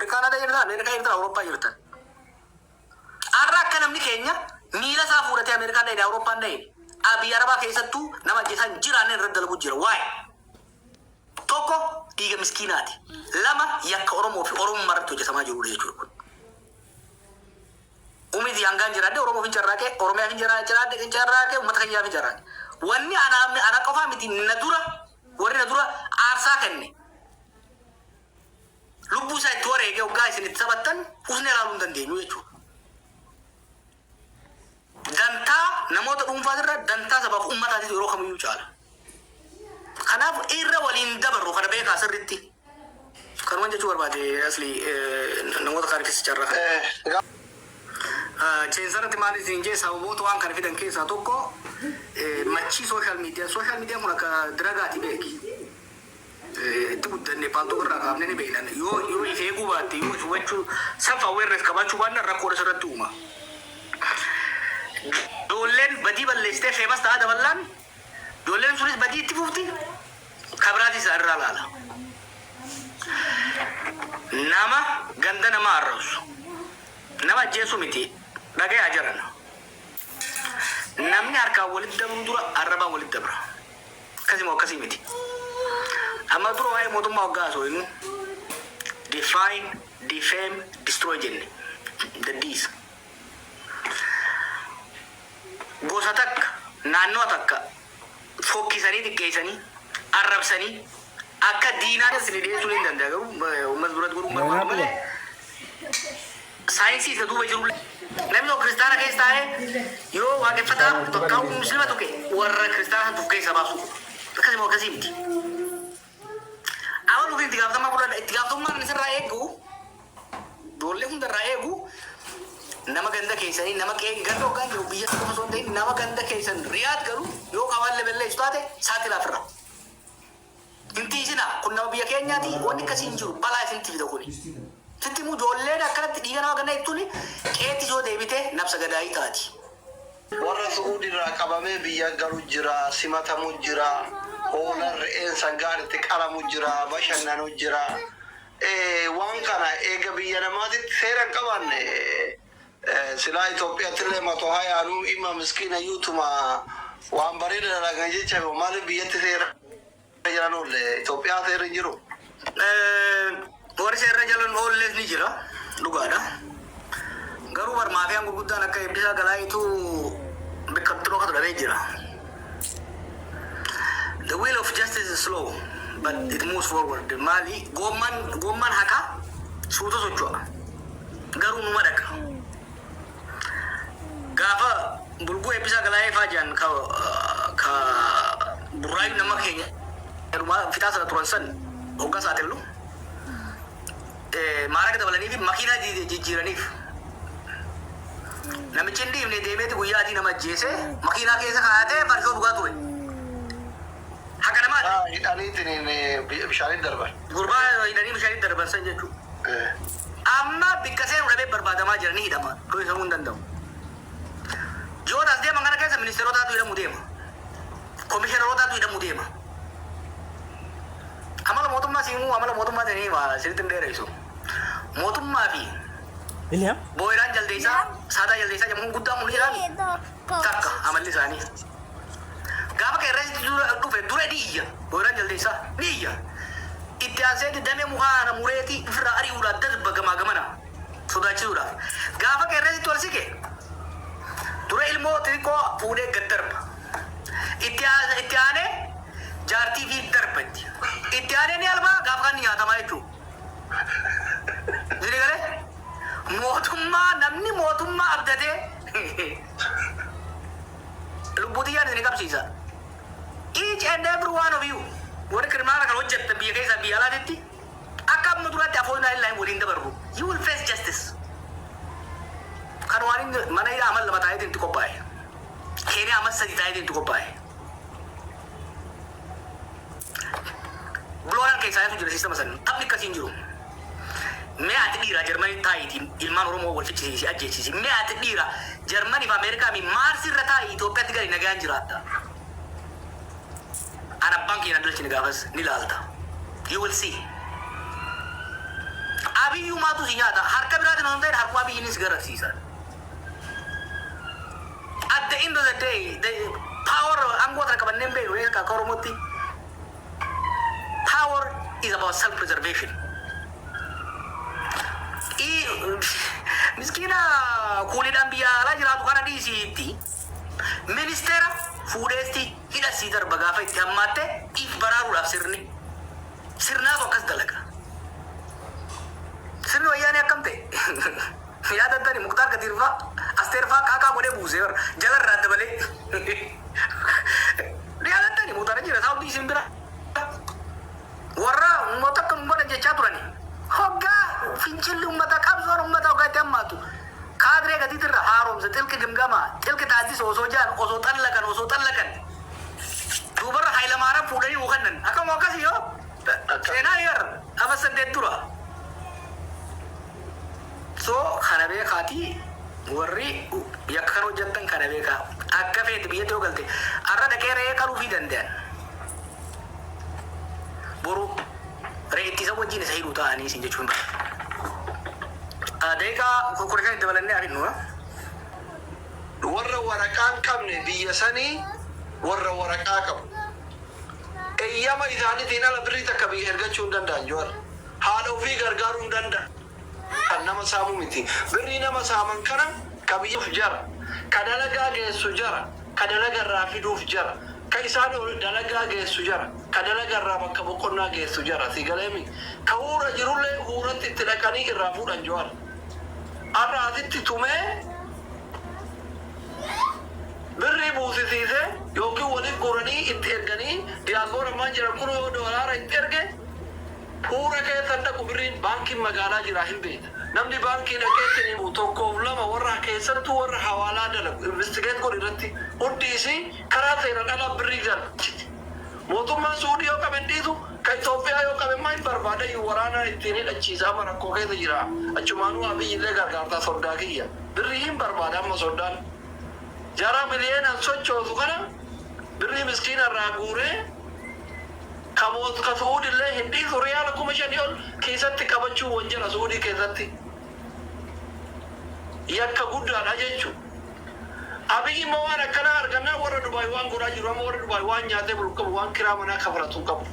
Afrikaan ada jirta, Ameerikaa jirta, Awurooppaa jirta. Arra akka namni keenya miila isaa fuudhatee Ameerikaan dhahee Awurooppaan dhahee Abiy Arabaa keessattuu nama ajjeesaan jiraanne irratti dalagu jira. Waa'ee tokko dhiiga miskiinaati. Lama yakka Oromoo fi Oromummaa irratti hojjetamaa jiru jechuudha. Umiti hangaan jiraadde Oromoo fi jarraaqee, Oromiyaa fi jarraaqee, uummata keenyaa fi jarraaqee. Wanni ana qofaa miti na dura warri na dura aarsaa kenne. Lubbuu isaa itti wareegee hoggaa isin itti taphattan usnee ilaaluu hin dandeenyu jechuudha. Dantaa namoota dhuunfaa irra dantaa sabaaf uummataatiif yeroo kamiyyuu caala. Kanaaf irra waliin dabarru kana beekaa sirriitti. Kanuma jechuu barbaade asli namoota kaarifis carraa kana. Ceensarratti maal isin jee sababoota waan kana fidan keessaa tokko machii sooshaal miidiyaa. Sooshaal miidiyaan kun akka diragaati beeki. Itti guddanne paaltoo irraa kaafne ni beekan. Yoo if eeguu baatte yoo hubachuu safa awareness qabaachuu baanna rakkoodha sirratti uuma. Ijoolleen badii balleessitee feemas ta'a daballaan ijoolleen sunis badii itti fufti kabiraati isaa irraa laala. Nama ganda nama arrabsu nama ajjeesu miti dhagayaa jiran. Namni harkaan walitti dabru dura arrabaan walitti dabra. Akkasimoo akkasii miti. Amma dura waa'ee mootummaa waggaa osoo hin define, defame, destroy jenne. The D's. Gosa takka naannoo takka fokkisanii xiqqeessanii arrabsanii akka diinaa isin dhiyeessuu ni danda'a garuu uummata duratti godhuu barbaadu malee saayinsii isa duuba jiru namni tokko kiristaana keessa taa'ee yoo waaqeffataa tokko musliima tuqe warra kiristaana tuuf keessa baasu akkasuma akkasii miti. Awwan dhufi itti gaafatamummaan isirraa eegu ijoollee hundarraa eegu nama ganda keessanii nama ganda hoggaan jiru biyya tokko osoo hin ta'in nama ganda keessan riyaad garuu yoo qabaallee balleessu taate saaxilaaf irra. Inti isina kun nama biyya keenyaati wanni akkasii hin jiru balaa isinti fida kuni. Sitti immoo ijoolleen akkanatti dhiiga nama ganda jettuuni qeetti yoo deebite nabsa gadaayii taati. Warra Su'uudi irraa qabamee biyya galu jira, simatamu jira, hoolaan re'een sangaanitti qalamu jira, bashannanu jira. Waan kana eega biyya namaatitti seera hin qabaanne silaa Itoophiyaattillee matoo hayaanuu ima miskiina yuutuma waan bareeda dalagan jecha maaliif biyyatti seera jalan oolle Itoophiyaa seera hin jiru. Warri seera jalan oollees ni jira dhugaadha. Garuu barmaafiyaan gurguddaan akka eebbisaa galaayitu bakka xuroo dhabee jira. The wheel of justice is slow but it moves forward. Maali gomman haka suuta socho'a. Garuu numa dhaqa. Gaafa bulguu eebbisaa galaayee faajaan ka burraayu nama keenya fitaa sana turan san hoggaa saaxillu maaraga dabalanii fi makiinaa jijjiiraniif namichi hin dhiifne deemeeti guyyaa adii nama ajjeese makiinaa keessa kaa'atee farshoo dhugaa ture. Haqa namaati. Hidhaniitiin bishaaniin darban. Gurbaa hidhanii bishaaniin darban san jechuudha. Amma bikka seenuu dhabee barbaadamaa jiranii hidhama. Kun isa hin danda'u. Jootas deeman kana keessa ministeerotaatu hidhamuu deema. Komishinerotaatu hidhamuu deema. Amala mootummaa siimuu amala mootummaa sanii sirriitti hin dheeressu. Mootummaa fi booyiraan jaldeessaa saadaa jaldeessaa jedhamuun guddaa mul'isaan takka amalli isaanii. Gaafa qeerransi dhufe dura dhiyya booyiraan jaldeessaa dhiyya. Itti aansee damee mukaana mureetii ofirraa ari'uudhaan darba gamaa gamana sodaachisuudhaaf. Gaafa qeerransitti wal siqe dura ilmoo xixiqqoo fuudhee gad darba. Itti aanee jaartii fi darbatti. Itti aanee ni albaa gaafa kan nyaatamaa jechuudha. Zini galee mootummaa namni mootummaa abdatee lubbuutiyyaan isin qabsiisa. Each and every one of you warri kirimaala kan hojjettan biyya keessaa biyya alaatitti akka amma duratti afoonaa illee waliin dabarru. You will face justice. Kan waan mana hidhaa amal lama taa'eetiin itti qophaa'e. Keenyaa amal sadi taa'eetiin itti qophaa'e. Buloolaan keessaa jiru siistama san taphni akkasiin jiru. Mee ati dhiira Jarmanii taa'iitiin ilmaan Oromoo wal fichisiisi ajjeesiisi. Mee ati dhiira Jarmanii fi Ameerikaa mi Maarsi irra taa'ii Itoophiyaatti gadi nagaan jiraata. Ana abbaan keenya dalchine gaafas ni laalta. You will see. abiyyummaatu si nyaata harka biraatiin osoo hin ta'in harkuma abiyyiinis garasiisan. At the end of the day, the power angoota qabannee hin beeknu akka Oromootti. Power is about self-preservation. Miskiina kuuliidhaan biyya alaa jiraatu kana dhiisiitti ministeera fuudheesti hidhasii darba gaafa itti hammaatte if baraaruudhaaf sirnaatu akkas dalaga. Sirni wayyaanee akkam ta'e yaadattani Muktaar Kadiirfaa Asteerfaa kaakaa godhee buusee jalarraa dabalee yaadattani Muktaar jira saawudii isin bira warra uummata akka uummata jechaa turani hoggaa fincilli uummata qabsoon uummata hoggaa itti hammaatu kaadree gadiitirra haaromsa xilqi gimgamaa xilqi taasisa osoo jaan osoo xallakan duubarra Hayilamaaraan fuudhanii uukannan akkam akkasii yoo seenaa yar ama saddeet dura. So kana beekaati warri yakka kan hojjettan kana beekaa akka feeti biyya ta'uu galte arra dhaqee re'ee qaluu fi danda'an boru re'ee ittisa wajjin isa hidhuu ta'anii isin jechuun deekaa kurkureessan itti dabalannee afinnu warra waraqaan qabne biyya sanii warra waraqaa qabu eeyyama isaaniitiin ala birrii takka biyya ergachuu hin danda'an joora haadha ofii gargaaruu hin danda'an. Kan nama saamu miti birrii nama saaman kana ka biyyaaf jara ka dalagaa geessu jara ka dalagarraa fiduuf jara ka isaan dalagaa geessu jara ka dalagarraa bakka boqonnaa geessu jara si galeemi ka huura jirullee huuratti itti dhaqanii irraa fuudhan jo'an arraatitti tumee birrii buusisiise yookiin waliif guuranii itti erganii diyaaqoon ammaan jiran kun yoo doolaara itti erge Pura keessa dhaqu birriin baankiin magaalaa jira hin beekne. Namni baankii dhaqeetti ni tokkoof lama warra keessattuu warra hawaalaa dalagu investigeet godhu irratti hundi isii karaa seeraan alaa birrii galchiti. Mootummaan Suudii yoo qaban dhiisu kan Itoophiyaa yoo qaban maa hin barbaada waraana ittiin hidhachiisaa marakkoo keessa jira. Achumaanuu abiyyillee gargaartaa soddaa kiyya. Birrii hin barbaada amma soddaan. Jara miliyoonaan sochoosu kana birrii miskiina irraa guuree kamoot ka Suudi illee hindi Suriyaa lakkuma shanii ol keessatti qabachuu wanjala Suudii keessatti yakka guddaadha jechuun. Abiyyi immoo waan akkanaa argannaa warra Dubaay waan godhaa jiru amma warra Dubaay waan nyaatee bulu qabu waan kiraa manaa kafalatu qabu.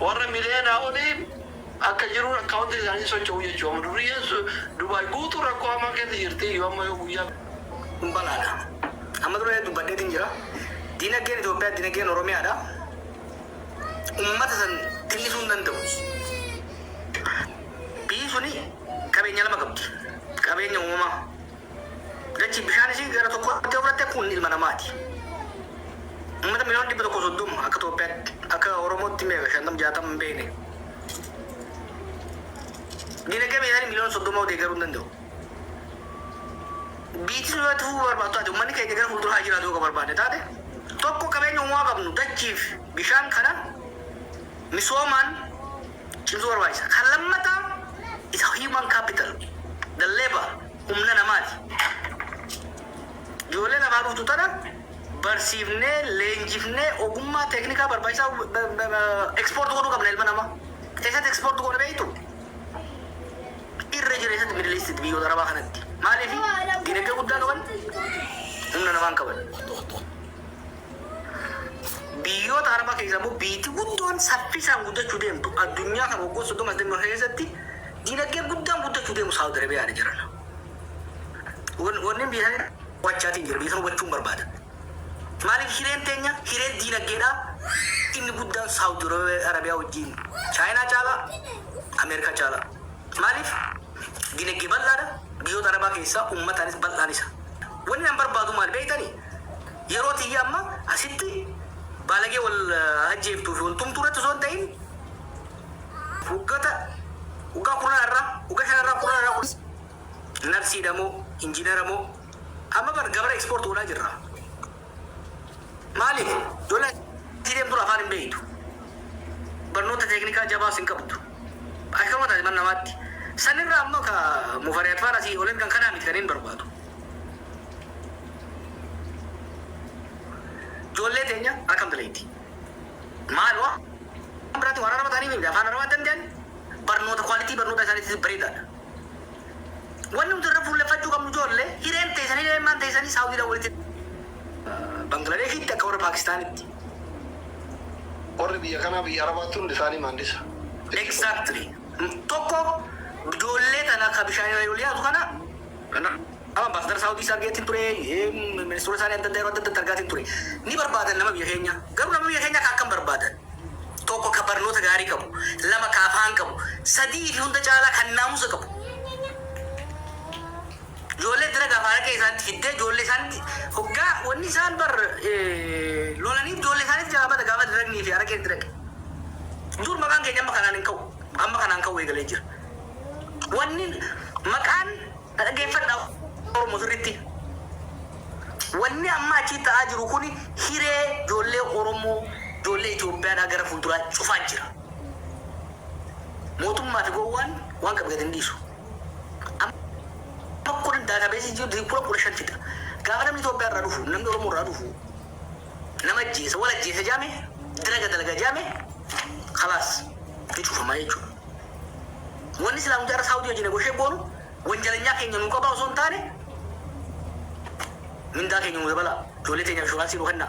Warra miliyoonaa olii akka jiru akkaawunti isaanii socho'u jechuudha. Duriyyeen Dubaay guutuu rakkoo hamaa keessa jirti yoo amma yoo guyyaa balaadha. Amma dura dubbadheetiin jira. Diinagdeen Itoophiyaa diinagdeen Oromiyaadha. Ummata san tillisuu hin danda'u. Biyyi suni qabeenya lama qabdi. Qabeenya uumamaa. Dachi bishaan isii gara tokkotti ofirratti kun ilma namaati. Ummata miliyoona 130 akka Itoophiyaatti akka Oromootti meeqa 50-60 hin beekne. Diinagdee biyya isaanii miliyoona 30 deeggaruu hin danda'u. Biyyi sun yoo ta'uu barbaadu taate uummanni keenya gara fuulduraa jiraatu yoo barbaade taate tokko qabeenya uumamaa qabnu dachiif bishaan kana misoomaan cimsuu barbaachisa. Kan lammataa isa human capital, the labor, humna namaati. Ijoollee lafaa dhuftu tana barsiifnee, leenjifnee, ogummaa teeknikaa barbaachisaa ekspoortii godhuu qabna ilma namaa. Eessatti ekspoortii godha beektu? Irra jireessatti miidhaleessitti biyyoota arabaa kanatti. Maaliif diinagdee guddaa qaban humna namaan qaban. Biyyoota arabaa keessaa immoo biyyi guddoon saffisaan guddachuu deemtu addunyaa kan waggoota 30 keessatti diinagdee guddaan guddachuu deemu Saawud Arabiyaadha jiran. Wanni biyya isaanii wachaatiin jira biyya sana hubachuun barbaada. Maaliif hireen teenya hireen diinagdeedhaa inni guddaan Saawud Arabiyaa wajjin Chaayinaa caalaa Ameerikaa caalaa. Maaliif diinagdee bal'aadha biyyoota arabaa keessaa ummataanis bal'aan isa. Wanni nan barbaadu maal beektanii yeroo tiyya amma asitti balagee wal ajjeeftuu fi wal tumtuurratti osoo hin ta'in waggaa 10 irraa waggaa 5 irraa 10 irraa narsiidha moo injiinara moo amma gabara ekspoortii godhaa jirra. Maaliif ijoollee asii deemtu afaan hin beektu barnoota teeknikaa jabaas hin qabdu akkama taate mana namaatti sanirraa amma ka mufariyaat faana asii oleen kan kanaa miti kan hin barbaadu. Ijoollee teenya akkam daleetti maal waa biraatti waraana mataanii beekta afaan arabaa danda'an barnoota kwalitii barnoota isaaniitti bareedaadha. Wanni nuti irra fuulleffachuu qabnu ijoollee hireen teessanii deemaan teessanii Saawudiidhaan walitti Bangladeeshitti akka warra Paakistaanitti. Warri biyya kanaa biyya Arabaatti hundi isaanii maandisa. Exactly. Tokko ijoollee tana ka bishaan irra yoo liyaatu kana ambaasadara Saawudii isaa argeetiin ture, ministeera isaanii adda addaa yeroo adda adda argaatiin ture. Ni barbaadan nama biyya keenya. Garuu nama biyya keenya akkam barbaadan. Tokko ka barnoota gaarii qabu, lama ka afaan qabu, sadii fi hunda caalaa kan naamusa qabu. Ijoollee dira gaafa harka isaanitti fiddee ijoollee isaanitti hoggaa wanni isaan bar lolaniif ijoollee isaanitti jaabata gaafa diraqnii fi harka diraqe. Dur maqaan keenya amma kanaan hin ka'u. Amma kanaan ka'u eegalee jira. Wanni maqaan dhaggeeffadhaa Oromoo sirriitti. Wanni amma achi ta'aa jiru kun hiree ijoollee Oromoo, ijoollee Itoophiyaadhaa gara fuulduraa cufaa jira. Mootummaa fi gowwaan waan qabu hin dhiisu. Amma kun daatabeesii jiru kudha shantidha. Gaafa namni Itoophiyaa irraa dhufu, namni Oromoo irraa dhufu, nama ajjeesa, wal ajjeesa jaame, dalaga dalaga jaame, khalaas ni cufamaa jechuudha. Wanni silaa nuti irra Saawudii wajjin goshee boonu, wanjalanyaa keenya nuu qabaa osoo hin taane, mindaa keenya nuu dabala, ijoollee teenya inshuraansii nuu kennaa.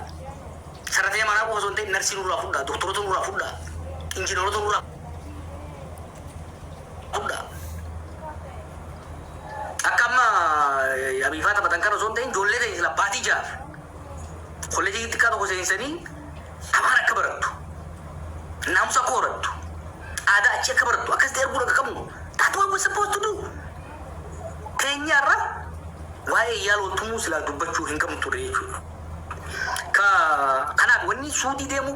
Sarratee manaa qofa osoo hin ta'in narsii nurraa fudhaa, doktoroota nurraa fudhaa, injiinaroota nurraa fudhaa. Akka amma abiifaa taphatan kana osoo hin ta'in ijoollee teenya sila baatii jaaf. Kolleejii xiqqaa tokko seensanii afaan akka barattu, naamusa akka horattu, aadaa achi akka barattu, akkas ta'e arguu akka qabnu. That's what we're supposed to do. Keenyaarra waa'ee yaalootumuu silaa dubbachuu hin qabnu ture jechuudha. Kanaaf wanni Suudii deemu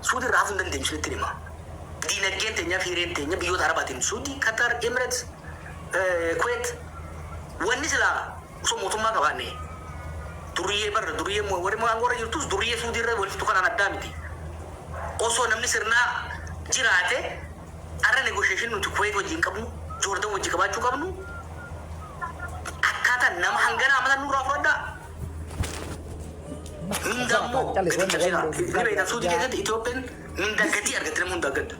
Suudii irraa hafuu hin dandeenyu sinitti hima. Diinagdeen teenya fi hireen teenya biyyoota Arabaatiin Suudii, Qatar, Emirates, Kuwait wanni silaa osoo mootummaa qabaanne duriyyee barra duriyyee warri warra jirtus duriyyee Suudii irra walitti kanaan addaa miti. Osoo namni sirnaa jiraate arra negotiation nuti Kuwait wajjin qabnu, Joordan wajjin qabaachuu qabnu akkaataa nama hangana amatan nurraa fudhadhaa. Minda mo, ini beda Suudi keessatti Itoophiyaan minda gatii argatte nama hunda gadda.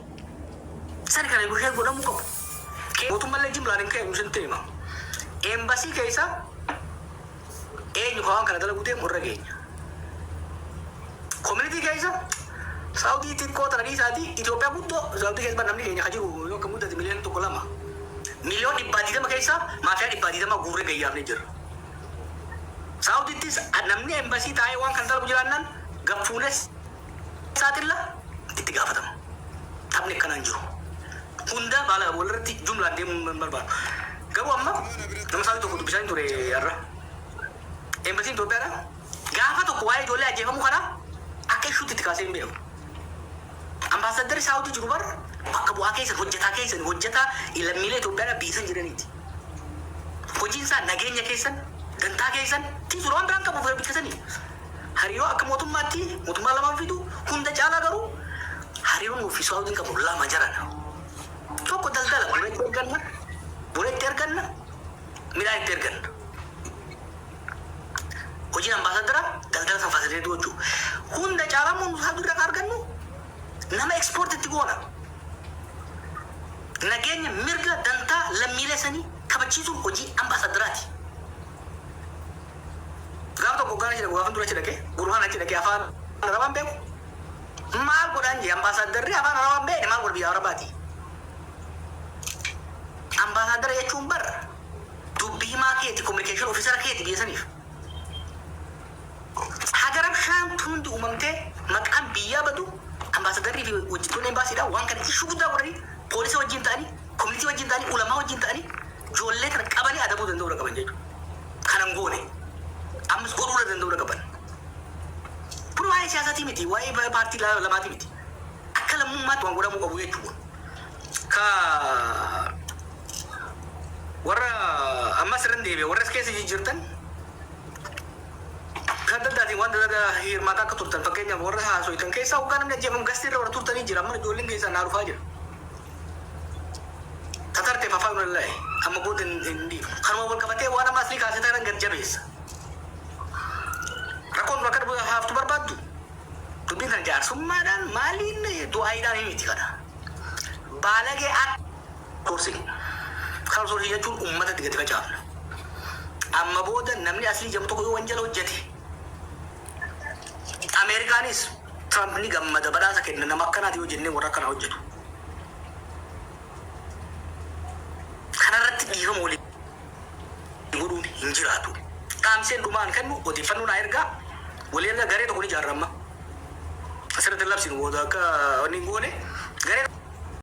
Sani kana goshee godhamu qabu. Mootummaan jimlaan hin ka'e nusin teema. Eembasii keessa eenyu waan kana dalagu deemu irra geenya. Community keessa Saawudii xiqqoo tana dhiisaati Itoophiyaa guddoo Saawudii keessa namni keenya hajiru yoo akka muddate miliyoona tokko lama. Miliyoon 120 keessa maafiyaa 120 guurree gayyaafne jira. Saawudittis namni embasii taa'ee waan kan dalagu jiraannan gaffuules saatilla itti gaafatama. Taphni akkanaan jiru. Hunda baala walirratti jumlaan deemuu hin barbaadu. Garuu amma nama Saawudii tokko dubbisaan ture har'a. Embasiin Itoophiyaadha. Gaafa tokko waa'ee ijoollee ajjeefamuu kana akka ishuutti itti kaasee hin beeku. Ambaasaddarri Saawudii jiru bar bakka bu'aa keessan hojjetaa lammiilee Itoophiyaadhaa biisan jiraniiti. Hojiin isaa nageenya keessan dantaa keessan tiisuru waan biraan qabuuf bitkasanii hariiroo akka mootummaatti mootummaa lamaan fidu hunda caalaa garuu hariiroon ofii Saawudiin qabu lama jarana. Tokko daldala buna itti erganna midhaan itti erganna. Hojiin ambaasadara daldala san faasileetu jechuudha. Hunda caalaa moo Saawudii irraa argannu nama ekspoort itti goona. Nageenya mirga dantaa lammiilee sanii kabachiisuun hojii ambaasadaraati. Gaafa tokko gaana jedhamu gaafa dura achi dhaqee gurbaan achi dhaqee afaan Arabaan beeku. Maal godhaan jee ambaasaddarri afaan Arabaan beekne maal godha biyya Arabaati. Ambaasadara jechuun bar dubbii himaa keeti kominikeeshin ofiisara keeti biyya saniif. Hagara shaantu hundi uumamtee maqaan biyyaa badu ambaasadarrii fi hojjettoonni embaasiidhaan waan kana ishuu guddaa godhanii poolisii wajjin ta'anii koominitii wajjin ta'anii ulamaa wajjin ta'anii ijoollee kana qabanii adabuu danda'uu qaban jechuudha. Kanan goone. Ammas godhuu danda'uu qaban. Kun waa'ee siyaasatii miti, waa'ee paartii lamaatii miti. Akka lammummaatti waan godhamuu qabu jechuudha. Warra ammas irra deebi'e warra keessa jijjiirtan kan dandaatiin waan dalagaa hirmaataa akka turtan fakkeenyaaf warra haasoitan keessaa hoggaa namni ajjeefamu gastii irra warra turtanii jira amma ijoolleen keessaa naa dhufaa jira. Tatarteef afaan lallaa'i amma booda hin dhiibu. Kanuma wal qabatee waan ammaas ni kaasee ta'an gad jabeessa. Rakkoon bakka dhufu haaftu barbaaddu. Dubbiin kana jaarsummaadhaan maaliin du'aayiidhaan miti kana. Baalagee soorsi. Kan soorsi jechuun uummata gadi facaafna. Amma booda namni asli jedhamu tokko yoo wanjala hojjete. Ameerikaanis Trump ni gammada badhaasa kenna nama akkanaati yoo jennee warra akkana hojjetu. Kanarratti dhiifama walii godhuun hin jiraatu. Qaamseen dhumaan kennu odeeffannoo naa ergaa walii erga garee tokko ni ijaarama. Asirratti labsinu booda akka wanni hin goone garee